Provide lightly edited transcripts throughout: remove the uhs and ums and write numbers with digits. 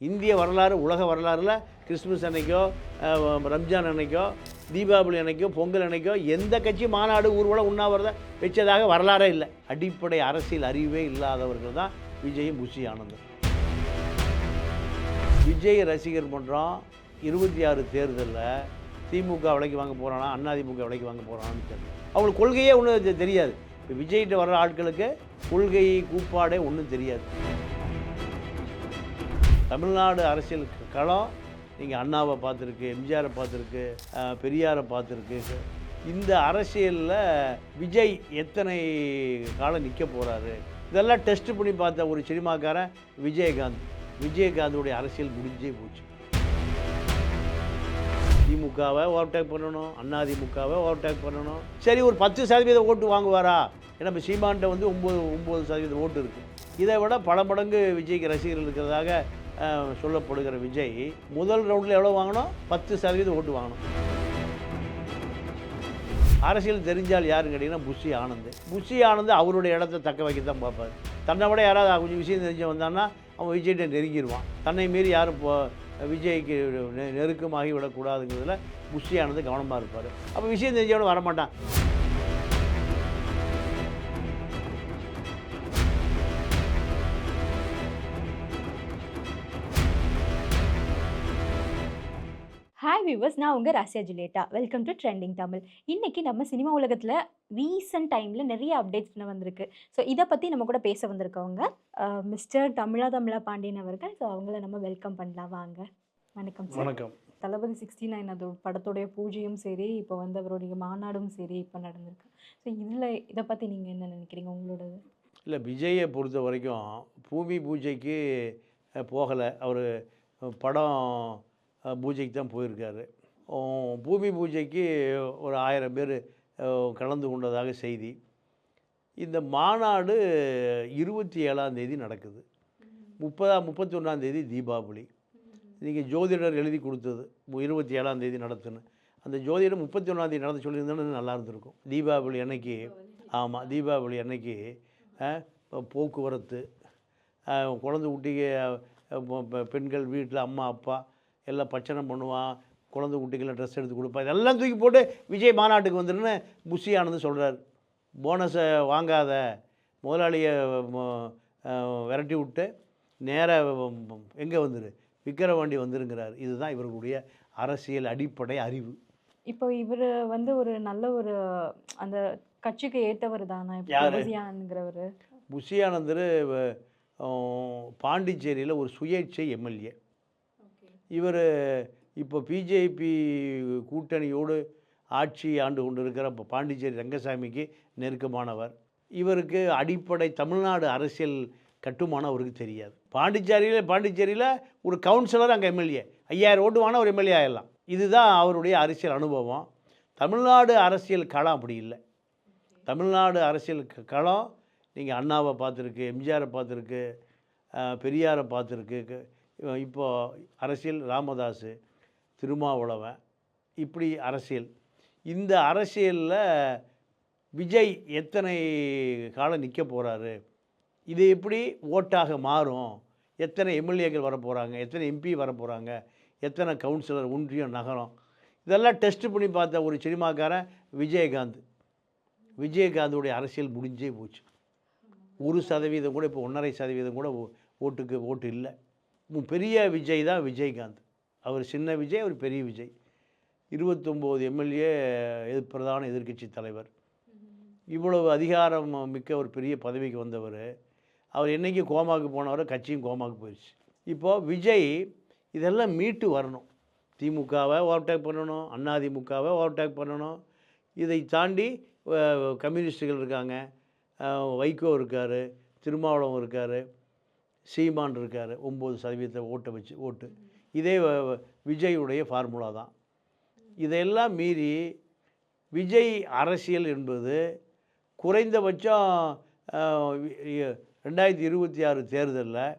இந்திய வரலாறு, உலக வரலாறுல கிறிஸ்துமஸ் அன்னைக்கோ, ரம்ஜான் அன்னைக்கோ, தீபாவளி அன்னைக்கோ, பொங்கல் அன்னைக்கோ எந்த கட்சி மாநாடு, ஊர்வலம், உண்ணாவிரதம் வச்சதாக வரலாறே இல்லை. அடிப்படை அரசியல் அறிவே இல்லாதவர்கள் தான் விஜயும் புஷி ஆனந்தும். விஜய் ரசிகர் மன்றம் 26 தேர்தலில் திமுக விலைக்கு வாங்க போகிறானா, அதிமுக விலைக்கு வாங்க போகிறான்னு தெரியல. அவங்களுக்கு கொள்கையே ஒன்றும் தெரியாது. இப்போ விஜய்கிட்ட வர்ற ஆட்களுக்கு கொள்கை கூப்பாடே ஒன்றும் தெரியாது. தமிழ்நாடு அரசியல் களம் நீங்கள் அண்ணாவை பார்த்துருக்கு, எம்ஜிஆரை பார்த்துருக்கு, பெரியாரை பார்த்துருக்கு. இந்த அரசியலில் விஜய் எத்தனை காலம் நிற்க போகிறாரு, இதெல்லாம் டெஸ்ட் பண்ணி பார்த்த ஒரு சினிமாக்காரன் விஜயகாந்த். விஜயகாந்தோடைய அரசியல் முடிஞ்சே போச்சு. திமுகவை ஓவர்டேக் பண்ணணும், அதிமுகவை ஓவர்டேக் பண்ணணும். சரி, ஒரு 10% ஓட்டு வாங்குவாரா? ஏன்னா இப்போ சீமான்கிட்ட வந்து 9% ஓட்டு இருக்குது. இதை விட பல மடங்கு விஜய்க்கு ரசிகர்கள் இருக்கிறதாக சொல்லப்படுகிற விஜய் முதல் ரவுண்டில் எவ்வளோ வாங்கணும்? 10% ஓட்டு வாங்கணும். அரசியல் தெரிஞ்சால் யாருன்னு கேட்டிங்கன்னா புஷி ஆனந்த். புஷி ஆனந்த் அவருடைய இடத்த தக்க வைக்கத்தான் பார்ப்பார். தன்னை விட யாராவது கொஞ்சம் விஷயம் தெரிஞ்ச வந்தான்னா அவன் விஜய்கிட்ட நெருங்கிடுவான். தன்னை மீறி யாரும் இப்போ விஜய்க்கு நெருக்கமாகி விடக்கூடாதுங்கிறதுல புஷி ஆனந்த் கவனமாக இருப்பார். அப்போ விஷயம் தெரிஞ்சவனும் வரமாட்டான். ஹாய் வியூவர்ஸ், நான் உங்கள் ராசியா ஜுலேட்டா. Welcome to trending Tamil. இன்றைக்கி நம்ம சினிமா உலகத்தில் ரீசன்ட் டைமில் நிறைய அப்டேட்ஸ் வந்திருக்கு. ஸோ இதை பற்றி நம்ம கூட பேச வந்திருக்கவங்க மிஸ்டர் தமிழா பாண்டியன் அவர்கள். ஸோ அவங்கள நம்ம வெல்கம் பண்ணலாம். வாங்க. வணக்கம் சார். வணக்கம். தளபதி 69 அது படத்துடைய பூஜையும் சரி, இப்போ வந்து அவருடைய மாநாடும் சரி இப்போ நடந்திருக்கு. ஸோ இதை பற்றி நீங்கள் என்ன நினைக்கிறீங்க உங்களோடது? இல்லை, விஜயை பொறுத்த வரைக்கும் பூமி பூஜைக்கு போகலை. அவர் படம் பூஜைக்கு தான் போயிருக்காரு. பூமி பூஜைக்கு ஒரு 1000 பேர் கலந்து கொண்டதாக செய்தி. இந்த மாநாடு 27ஆம் தேதி நடக்குது. 31ஆம் தேதி தீபாவளி. நீங்கள் ஜோதிடர் எழுதி கொடுத்தது 27ஆம் தேதி நடத்துன்னு. அந்த ஜோதிடர் 31ஆம் தேதி நடத்த சொல்லியிருந்தோன்னு நல்லா இருந்திருக்கும். தீபாவளி அன்னைக்கு, ஆமாம், தீபாவளி அன்னைக்கு போக்குவரத்து, குழந்தை குட்டிக்கு பெண்கள் வீட்டில் அம்மா அப்பா எல்லாம் பச்சனை பண்ணுவான், குழந்தை குட்டிகளை ட்ரெஸ் எடுத்து கொடுப்பான், இதெல்லாம் தூக்கி போட்டு விஜய் மாநாட்டுக்கு வந்துடுன்னு புஷி ஆனந்த் சொல்கிறார். போனஸை வாங்காத முதலாளியை விரட்டி விட்டு நேராக எங்கே வந்துரு, விக்கிரவாண்டி வந்துருங்கிறார். இதுதான் இவர்களுடைய அரசியல் அடிப்படை அறிவு. இப்போ இவர் வந்து ஒரு நல்ல ஒரு அந்த கட்சிக்கு ஏற்றவர் தானா புஷியானந்த்ங்கிறவர்? புஷி ஆனந்தர் பாண்டிச்சேரியில் ஒரு சுயேட்சை எம்எல்ஏ. இவர் இப்போ பிஜேபி கூட்டணியோடு ஆட்சி ஆண்டு கொண்டு இருக்கிற பாண்டிச்சேரி ரங்கசாமிக்கு நெருக்கமானவர். இவருக்கு அடிப்படை தமிழ்நாடு அரசியல் கட்டுமானம் அவருக்கு தெரியாது. பாண்டிச்சேரியில் ஒரு கவுன்சிலர் அங்கே எம்எல்ஏ, 5000 ஓட்டு வாங்கினா ஒரு எம்எல்ஏ ஆகிடலாம். இதுதான் அவருடைய அரசியல் அனுபவம். தமிழ்நாடு அரசியல் களம் அப்படி இல்லை. தமிழ்நாடு அரசியல் களம் நீங்கள் அண்ணாவை பார்த்துருக்கு, எம்ஜிஆரை பார்த்துருக்கு, பெரியாரை பார்த்துருக்கு. இப்போது அரசியல் ராமதாஸ், திருமாவளவன், இப்படி அரசியல். இந்த அரசியலில் விஜய் எத்தனை காலம் நிற்க போகிறாரு, இது எப்படி ஓட்டாக மாறும், எத்தனை எம்எல்ஏக்கள் வர போகிறாங்க, எத்தனை எம்பி வர போகிறாங்க, எத்தனை கவுன்சிலர், ஒன்றியம், நகரம், இதெல்லாம் டெஸ்ட் பண்ணி பார்த்த ஒரு சினிமாக்காரன் விஜயகாந்த். விஜயகாந்தோடைய அரசியல் முடிஞ்சே போச்சு. 1% கூட, இப்போ 1.5% கூட ஓட்டு இல்லை. பெரிய விஜய் தான் விஜயகாந்த். அவர் சின்ன விஜய், அவர் பெரிய விஜய். 29 எம்எல்ஏ, பிரதான எதிர்க்கட்சி தலைவர். இவ்வளவு அதிகாரம் மிக்க ஒரு பெரிய பதவிக்கு வந்தவர். அவர் என்றைக்கு கோமாவுக்கு போனவரை கட்சியும் கோமாவுக்கு போயிடுச்சு. இப்போது விஜய் இதெல்லாம் மீட்டு வரணும். திமுகவை ஓவர்டேக் பண்ணணும், அதிமுகவை ஓவர்டேக் பண்ணணும். இதை தாண்டி கம்யூனிஸ்டுகள் இருக்காங்க, வைகோ இருக்கார், திருமாவளவன் இருக்கார், சீமான் இருக்கார். 9% ஓட்டு. இதே விஜயுடைய ஃபார்முலா தான். இதையெல்லாம் மீறி விஜய் அரசியல் என்பது குறைந்தபட்சம் 2026 தேர்தலில்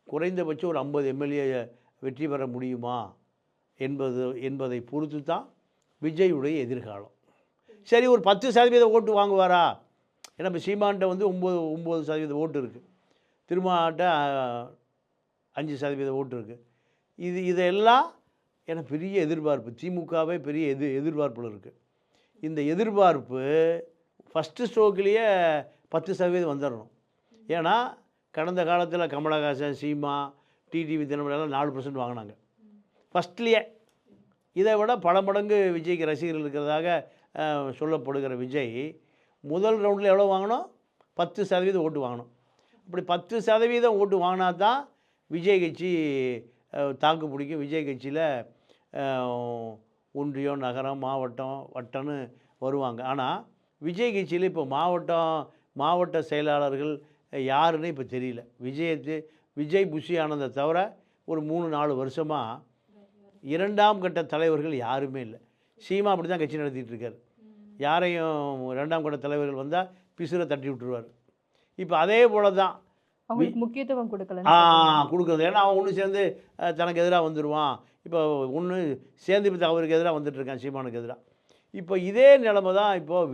குறைந்தபட்சம் ஒரு 50 எம்எல்ஏ வெற்றி பெற முடியுமா என்பதை பொறுத்து தான் விஜயுடைய எதிர்காலம். சரி, ஒரு 10% ஓட்டு வாங்குவாரா? ஏன்னா இப்போ சீமான்கிட்ட வந்து 9% ஓட்டு இருக்குது. திருமாட்ட 5% ஓட்டு இருக்குது. இதெல்லாம் எனக்கு பெரிய எதிர்பார்ப்பு. திமுகவே பெரிய எதிர்பார்ப்பில் இருக்குது. இந்த எதிர்பார்ப்பு ஃபஸ்ட்டு ஸ்ட்ரோக்லேயே 10% வந்துடணும். ஏன்னா கடந்த காலத்தில் கமலஹாசன், சீமா, டிடிவி தினமணிலாம் 4% வாங்கினாங்க ஃபஸ்ட்லேயே. இதை விட பல மடங்கு விஜய்க்கு ரசிகர்கள் இருக்கிறதாக சொல்லப்படுகிற விஜய் முதல் ரவுண்டில் எவ்வளோ வாங்கணும்? 10% ஓட்டு வாங்கணும். அப்படி 10% ஓட்டு வாங்கினா தான் விஜய் கட்சி தாக்கு பிடிக்கும். விஜய் கட்சியில் ஒன்றியம், நகரம், மாவட்டம், வட்டம்னு வருவாங்க. ஆனால் விஜய் கட்சியில் இப்போ மாவட்ட செயலாளர்கள் யாருன்னு இப்போ தெரியல. விஜய் புஷி ஆனதை தவிர ஒரு 3-4 வருஷமாக 2ஆம் கட்ட தலைவர்கள் யாருமே இல்லை. சீமா அப்படி தான் கட்சி நடத்திட்டு இருக்கார். யாரையும் 2ஆம் கட்ட தலைவர்கள் வந்தால் பிசுரை தட்டி விட்டுருவார். இப்போ அதே போல தான் அவங்களுக்கு முக்கியத்துவம் கொடுக்கல கொடுக்குறது. ஏன்னா அவன் ஒன்று சேர்ந்து தனக்கு எதிராக வந்துடுவான். இப்போ ஒன்று சேர்ந்து இப்போ அவருக்கு எதிராக வந்துட்டுருக்கான், சீமானுக்கு எதிராக. இப்போ இதே நிலைமை தான் இப்போது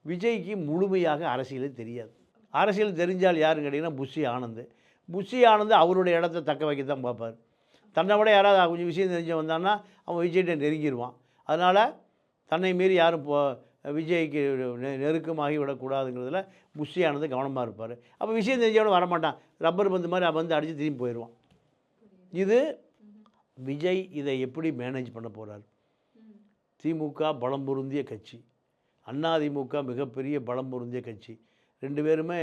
விஜய்க்கு முழுமையாக அரசியலே தெரியாது. அரசியல் தெரிஞ்சால் யாருன்னு கேட்டிங்கன்னா புஷி ஆனந்த் அவருடைய இடத்த தக்க வைக்க தான் பார்ப்பார். தன்னை விட யாராவது கொஞ்சம் விஷயம் தெரிஞ்ச வந்தான்னா அவன் விஜய்கிட்ட நெருங்கிடுவான். அதனால் தன்னை மீறி யாரும் விஜய்க்கு நெருக்கமாகி விடக்கூடாதுங்கிறதுல புஷி ஆனந்த் கவனமாக இருப்பார். அப்போ விஷயம் தெரிஞ்சவன வரமாட்டான், ரப்பர் பந்து மாதிரி வந்து அடித்து திரும்பி போயிடுவான். விஜய் இதை எப்படி மேனேஜ் பண்ண போகிறார்? திமுக பலம் பொருந்திய கட்சி, அதிமுக மிகப்பெரிய பலம் பொருந்திய கட்சி. 2 பேருமே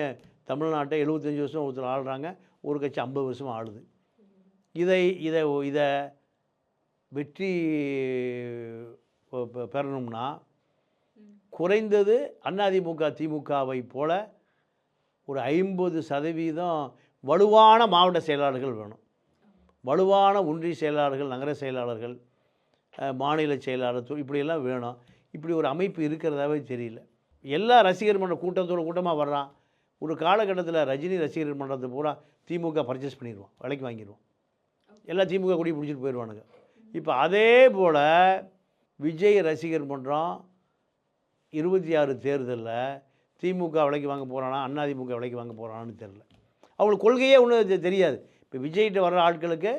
தமிழ்நாட்டை 75 வருஷம் ஒருத்தர் ஆளுறாங்க, ஒரு கட்சி 50 வருஷமாக ஆளுது. இதை வெற்றி பெறணும்னா குறைந்தது அதிமுக திமுகவை போல ஒரு 50% வலுவான மாவட்ட செயலாளர்கள் வேணும். வலுவான ஒன்றிய செயலாளர்கள், நகர செயலாளர்கள், மாநில செயலாளர் இப்படியெல்லாம் வேணும். இப்படி ஒரு அமைப்பு இருக்கிறதாவே தெரியல. எல்லா ரசிகர் மன்ற கூட்டமாக வர்றான். ஒரு காலகட்டத்தில் ரஜினி ரசிகர் மன்றத்தை பூரா திமுக பர்ச்சேஸ் பண்ணிடுவான், விலைக்கு வாங்கிடுவான். எல்லாம் திமுக கூடி பிடிச்சிட்டு போயிடுவானுங்க. இப்போ அதே போல் விஜய் ரசிகர் மன்றம் 26 தேர்தலில் திமுக விலைக்கு வாங்க போகிறானா, அதிமுக விலைக்கு வாங்க போகிறானான்னு தெரில. அவங்களுக்கு கொள்கையே ஒன்றும் தெரியாது. இப்போ விஜய்கிட்ட வர்ற ஆட்களுக்கு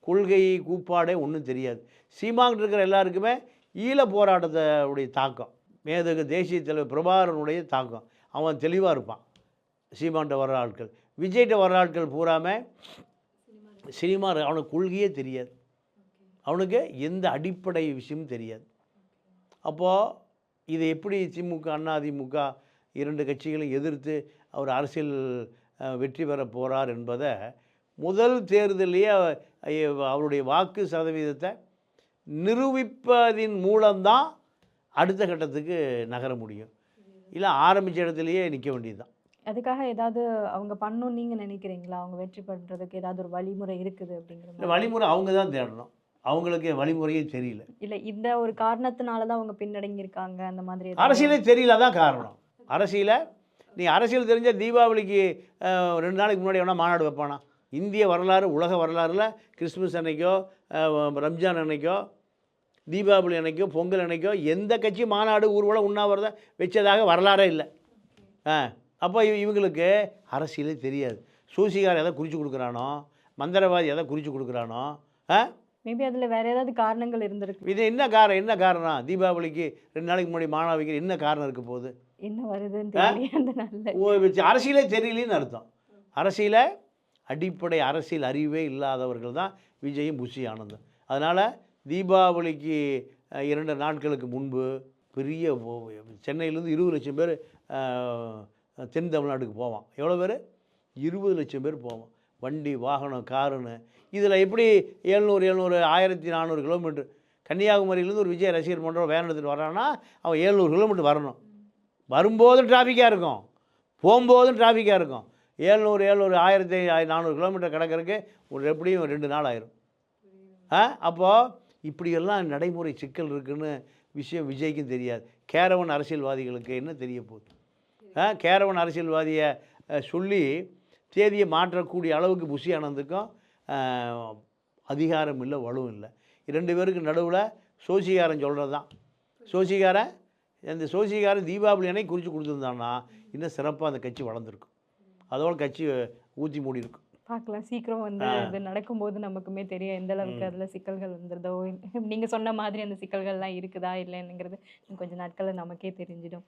கொள்கை கூப்பாடே ஒன்றும் தெரியாது. சீமாங்கிட்ட இருக்கிற எல்லாருக்குமே ஈழ போராட்டத்தோடைய தாக்கம், மேதகு தேசிய தலைவர் பிரபாகரனுடைய தாக்கம், அவன் தெளிவாக இருப்பான். சீமான்கிட்ட வர்ற ஆட்கள், விஜய்கிட்ட வர்ற ஆட்கள் பூராமே சினிமா, அவனுக்கு கொள்கையே தெரியாது, அவனுக்கு எந்த அடிப்படை விஷயமும் தெரியாது. அப்போது இதை எப்படி திமுக அதிமுக 2 கட்சிகளையும் எதிர்த்து அவர் அரசியல் வெற்றி பெற போகிறார் என்பதை முதல் தேர்தலையே அவருடைய வாக்கு சதவீதத்தை நிரூபிப்பதின் மூலம்தான் அடுத்த கட்டத்துக்கு நகர முடியும். இல்லை ஆரம்பித்த இடத்துலையே நிற்க வேண்டியது தான். அதுக்காக ஏதாவது அவங்க பண்ணணும்னு நீங்கள் நினைக்கிறீங்களா? அவங்க வெற்றி பண்ணுறதுக்கு ஏதாவது ஒரு வழிமுறை இருக்குது அப்படிங்கிற வழிமுறை அவங்க தான் தேடணும். அவங்களுக்கு வழிமுறையே தெரியல. இல்லை இந்த ஒரு காரணத்தினால தான் அவங்க பின்னடங்கியிருக்காங்க அந்த மாதிரி. அரசியலே தெரியல தான் காரணம். நீ அரசியல் தெரிஞ்ச தீபாவளிக்கு 2 நாளைக்கு முன்னாடி வேணால் மாநாடு வைப்பானா? இந்திய வரலாறு, உலக வரலாறில் கிறிஸ்துமஸ் அன்னைக்கோ, ரம்ஜான் அன்னைக்கோ, தீபாவளி அன்னைக்கோ, பொங்கல் அன்னைக்கோ எந்த கட்சி மாநாடு ஊர்வலம் உண்ணாவிரதம் வச்சதாக வரலாறே இல்லை. அப்போ இவங்களுக்கு அரசியலே தெரியாது. சூசிகார் எதை குறித்து கொடுக்குறானோ, மந்திரவாதி எதை குறித்து கொடுக்குறானோ, மேபி அதில் வேறு ஏதாவது காரணங்கள் இருந்திருக்கு. இது என்ன காரணம்? தீபாவளிக்கு 2 நாளைக்கு முன்னாடி மாநாடு வைக்கிற என்ன காரணம் இருக்க போகுது? என்ன வருதுன்னு தெரியல. அரசியலே தெரியலன்னு அர்த்தம். அடிப்படை அரசியல் அறிவே இல்லாதவர்கள் தான் விஜயும் புஷி ஆனந்தும். அதனால் தீபாவளிக்கு 2 நாட்களுக்கு முன்பு பெரிய சென்னையிலேருந்து 20 லட்சம் பேர் தென் தமிழ்நாட்டுக்கு போவான். எவ்வளோ பேர்? 20 லட்சம் பேர் போவான். வண்டி, வாகனம், காருன்னு. இதில் எப்படி 700 1400 கிலோமீட்டர் கன்னியாகுமரியிலேருந்து ஒரு விஜய் ரசிகர் மன்றம் வேன் எடுத்துகிட்டு வரான்னா அவன் 700 கிலோமீட்டர் வரணும். வரும்போதும் டிராஃபிக்காக இருக்கும், போகும்போதும் டிராஃபிக்காக இருக்கும். 700 1400 கிலோமீட்டர் கிடக்கிறதுக்கு எப்படியும் 2 நாள் ஆயிரும். அப்போது இப்படியெல்லாம் நடைமுறை சிக்கல் இருக்குன்னு விஷயம் விஜய்க்கும் தெரியாது. கேரவன் அரசியல்வாதிகளுக்கு என்ன தெரிய போகுது? கேரவன் அரசியல்வாதியை சொல்லி தேதியை மாற்றக்கூடிய அளவுக்கு புஷி ஆனந்துக்கும் அதிகாரம் இல்லை, வலுவும் இல்லை. 2 பேருக்கு நடுவில் சோசிகாரன் சொல்கிறது தான். சோசிகாரன் தீபாவளி அன்னைக்கு குறித்து கொடுத்துருந்தான்னா இன்னும் சிறப்பாக அந்த கட்சி வளர்ந்துருக்கும். அதோட கட்சி ஊற்றி மூடி இருக்கும். பார்க்கலாம். சீக்கிரம் வந்து ஆ. அது நடக்கும்போது நமக்குமே தெரியும் எந்த அளவுக்கு ம். அதில சிக்கல்கள் வந்துருதோ, நீங்க சொன்ன மாதிரி அந்த சிக்கல்கள்லாம் இருக்குதா இல்லைங்கிறது கொஞ்சம் நாட்கள்ல நமக்கே தெரிஞ்சிடும்.